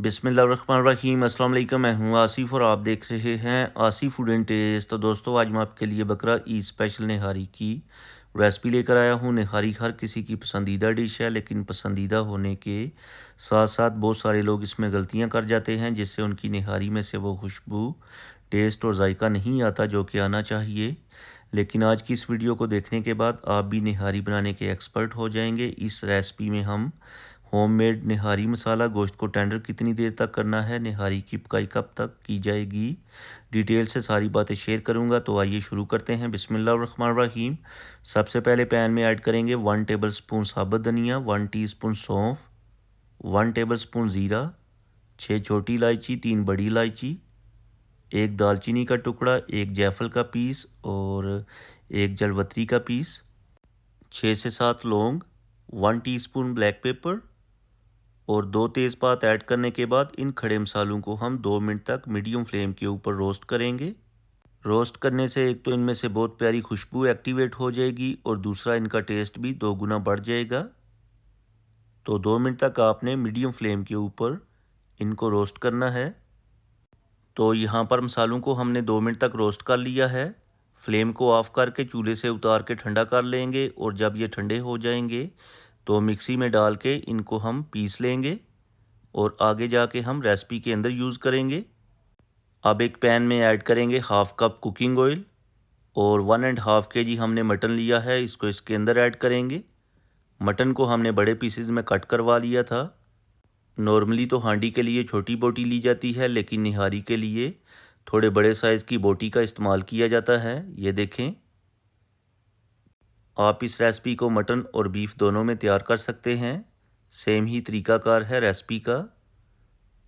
बिस्मिल्लाहिर्रहमानिर्रहीम। अस्सलाम वालेकुम। मैं हूँ आसिफ और आप देख रहे हैं आसिफ फूड एंड टेस्ट। तो दोस्तों, आज मैं आपके लिए बकरा ईद स्पेशल निहारी की रेसिपी लेकर आया हूँ। निहारी हर किसी की पसंदीदा डिश है, लेकिन पसंदीदा होने के साथ साथ बहुत सारे लोग इसमें गलतियाँ कर जाते हैं, जिससे उनकी निहारी में से वो खुशबू, टेस्ट और जायका नहीं आता जो कि आना चाहिए। लेकिन आज की इस वीडियो को देखने के बाद आप भी निहारी बनाने के एक्सपर्ट हो जाएंगे। इस रेसिपी में हम होममेड निहारी मसाला, गोश्त को टेंडर कितनी देर तक करना है, निहारी की पकाई कब तक की जाएगी, डिटेल से सारी बातें शेयर करूंगा। तो आइए शुरू करते हैं। बिस्मिल्लाहिर्रहमानिर्रहीम। सबसे पहले पैन में ऐड करेंगे 1 टेबल स्पून साबुत धनिया, 1 टीस्पून सौंफ, 1 टेबल स्पून ज़ीरा, 6 छोटी इलायची, 3 बड़ी इलायची, 1 दालचीनी का टुकड़ा, 1 जायफल का पीस और 1 जलवत्री का पीस, 6 से 7 लौंग, 1 टीस्पून ब्लैक पेपर और 2 तेज़पात ऐड करने के बाद इन खड़े मसालों को हम 2 मिनट तक मीडियम फ्लेम के ऊपर रोस्ट करेंगे। रोस्ट करने से एक तो इनमें से बहुत प्यारी खुशबू एक्टिवेट हो जाएगी और दूसरा इनका टेस्ट भी 2 गुना बढ़ जाएगा। तो 2 मिनट तक आपने मीडियम फ्लेम के ऊपर इनको रोस्ट करना है। तो यहाँ पर मसालों को हमने 2 मिनट तक रोस्ट कर लिया है। फ्लेम को ऑफ करके चूल्हे से उतार के ठंडा कर लेंगे और जब ये ठंडे हो जाएंगे तो मिक्सी में डाल के इनको हम पीस लेंगे और आगे जाके हम रेसिपी के अंदर यूज़ करेंगे। अब एक पैन में ऐड करेंगे हाफ़ कप कुकिंग ऑयल और 1.5 kg हमने मटन लिया है, इसको इसके अंदर ऐड करेंगे। मटन को हमने बड़े पीसेस में कट करवा लिया था। नॉर्मली तो हांडी के लिए छोटी बोटी ली जाती है, लेकिन निहारी के लिए थोड़े बड़े साइज़ की बोटी का इस्तेमाल किया जाता है। ये देखें, आप इस रेसिपी को मटन और बीफ दोनों में तैयार कर सकते हैं। सेम ही तरीकाकार है रेसिपी का।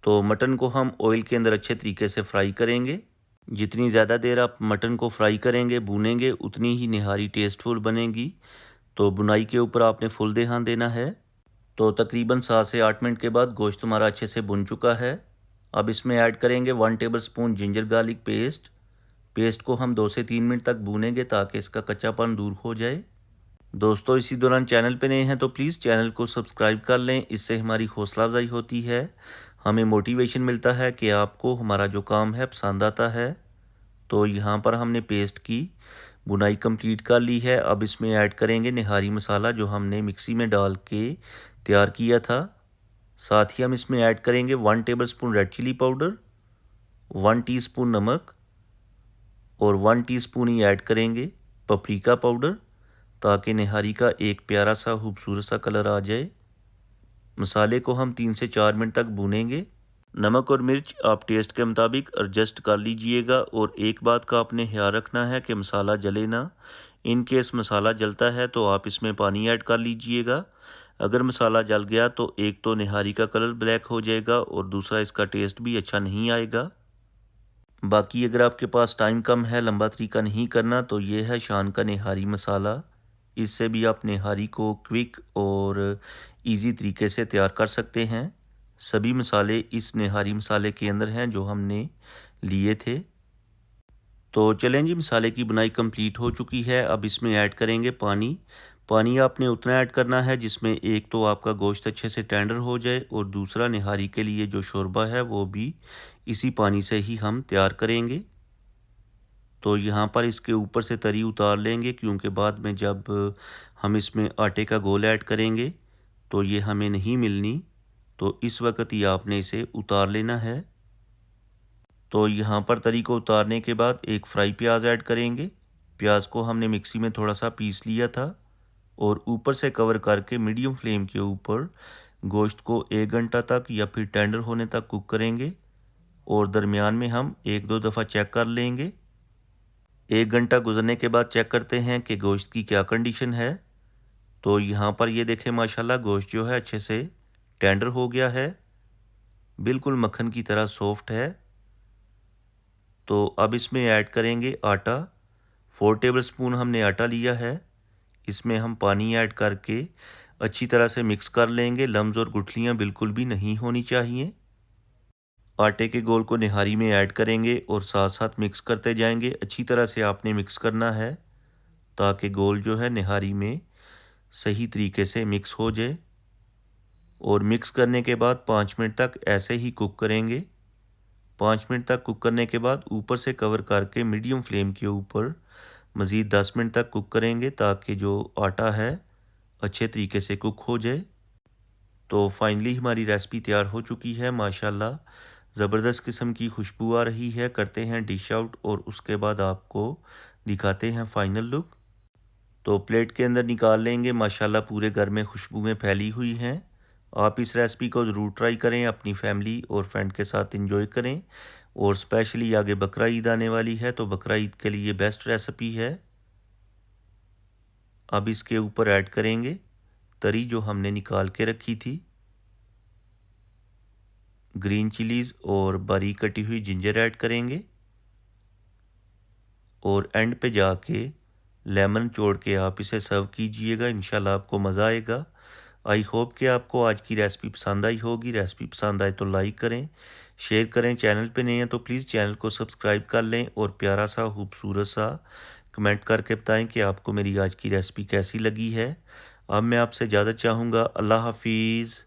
तो मटन को हम ऑयल के अंदर अच्छे तरीके से फ्राई करेंगे। जितनी ज़्यादा देर आप मटन को फ्राई करेंगे, भूनेंगे, उतनी ही निहारी टेस्टफुल बनेगी। तो बुनाई के ऊपर आपने फुल ध्यान देना है। तो तकरीबन 7 से 8 मिनट के बाद गोश्त हमारा अच्छे से बुन चुका है। अब इसमें ऐड करेंगे 1 table spoon ginger garlic paste. Paste को हम 2 से 3 मिनट तक भूनेंगे ताकि इसका कच्चापन दूर हो जाए। दोस्तों, इसी दौरान चैनल पे नए हैं तो प्लीज़ चैनल को सब्सक्राइब कर लें। इससे हमारी हौसला अफजाई होती है, हमें मोटिवेशन मिलता है कि आपको हमारा जो काम है पसंद आता है। तो यहाँ पर हमने पेस्ट की बुनाई कंप्लीट कर ली है। अब इसमें ऐड करेंगे निहारी मसाला जो हमने मिक्सी में डाल के तैयार किया था। साथ ही हम इसमें ऐड करेंगे 1 tablespoon red chilli powder, 1 teaspoon नमक और 1 टीस्पून ही ऐड करेंगे पपरिका पाउडर, ताकि निहारी का एक प्यारा सा खूबसूरत सा कलर आ जाए। मसाले को हम 3 से 4 मिनट तक भूनेंगे। नमक और मिर्च आप टेस्ट के मुताबिक एडजस्ट कर लीजिएगा और एक बात का आपने ख्याल रखना है कि मसाला जले ना। इन केस मसाला जलता है तो आप इसमें पानी ऐड कर लीजिएगा। अगर मसाला जल गया तो एक तो निहारी का कलर ब्लैक हो जाएगा और दूसरा इसका टेस्ट भी अच्छा नहीं आएगा। बाकी अगर आपके पास टाइम कम है, लंबा तरीका नहीं करना, तो ये है शान का निहारी मसाला। इससे भी आप निहारी को क्विक और इजी तरीके से तैयार कर सकते हैं। सभी मसाले इस निहारी मसाले के अंदर हैं जो हमने लिए थे। तो चलें जी, मसाले की बुनाई कंप्लीट हो चुकी है। अब इसमें ऐड करेंगे पानी। पानी आपने उतना ऐड करना है जिसमें एक तो आपका गोश्त अच्छे से टेंडर हो जाए और दूसरा निहारी के लिए जो शोरबा है वो भी इसी पानी से ही हम तैयार करेंगे। तो यहाँ पर इसके ऊपर से तरी उतार लेंगे, क्योंकि बाद में जब हम इसमें आटे का घोल ऐड करेंगे तो ये हमें नहीं मिलनी। तो इस वक्त ही आपने इसे उतार लेना है। तो यहाँ पर तरी को उतारने के बाद एक फ्राई प्याज ऐड करेंगे। प्याज को हमने मिक्सी में थोड़ा सा पीस लिया था और ऊपर से कवर करके मीडियम फ्लेम के ऊपर गोश्त को 1 घंटा तक या फिर टेंडर होने तक कुक करेंगे और दरमियान में हम 1-2 दफ़ा चेक कर लेंगे। 1 घंटा गुजरने के बाद चेक करते हैं कि गोश्त की क्या कंडीशन है। तो यहाँ पर ये देखें, माशाल्लाह गोश्त जो है अच्छे से टेंडर हो गया है, बिल्कुल मक्खन की तरह सॉफ्ट है। तो अब इसमें ऐड करेंगे आटा। 4 टेबल स्पून हमने आटा लिया है। इसमें हम पानी ऐड करके अच्छी तरह से मिक्स कर लेंगे। लम्स और गुठलियाँ बिल्कुल भी नहीं होनी चाहिए। आटे के गोल को निहारी में ऐड करेंगे और साथ साथ मिक्स करते जाएंगे। अच्छी तरह से आपने मिक्स करना है ताकि गोल जो है निहारी में सही तरीके से मिक्स हो जाए और मिक्स करने के बाद 5 मिनट तक ऐसे ही कुक करेंगे। 5 मिनट तक कुक करने के बाद ऊपर से कवर करके मीडियम फ्लेम के ऊपर मज़ीद 10 मिनट तक कुक करेंगे ताकि जो आटा है अच्छे तरीके से कुक हो जाए। तो फाइनली हमारी रेसिपी तैयार हो चुकी है। माशाल्लाह ज़बरदस्त किस्म की खुशबू आ रही है। करते हैं डिश आउट और उसके बाद आपको दिखाते हैं फाइनल लुक। तो प्लेट के अंदर निकाल लेंगे। माशाल्लाह पूरे घर में खुशबुएं फैली हुई हैं। आप इस रेसिपी को ज़रूर ट्राई करें, अपनी फैमिली और फ्रेंड के साथ एंजॉय करें। और स्पेशली आगे बकरा ईद आने वाली है तो बकरा ईद के लिए बेस्ट रेसिपी है। अब इसके ऊपर ऐड करेंगे तरी जो हमने निकाल के रखी थी, ग्रीन चिलीज़ और बारीक कटी हुई जिंजर ऐड करेंगे और एंड पे जाके लेमन छोड़ के आप इसे सर्व कीजिएगा। इंशाल्लाह आपको मज़ा आएगा। आई होप कि आपको आज की रेसिपी पसंद आई होगी। रेसिपी पसंद आए तो लाइक करें, शेयर करें। चैनल पे नए हैं तो प्लीज़ चैनल को सब्सक्राइब कर लें और प्यारा सा खूबसूरत सा कमेंट करके बताएं कि आपको मेरी आज की रेसिपी कैसी लगी है। अब मैं आपसे ज़्यादा चाहूँगा। अल्लाह हाफिज़।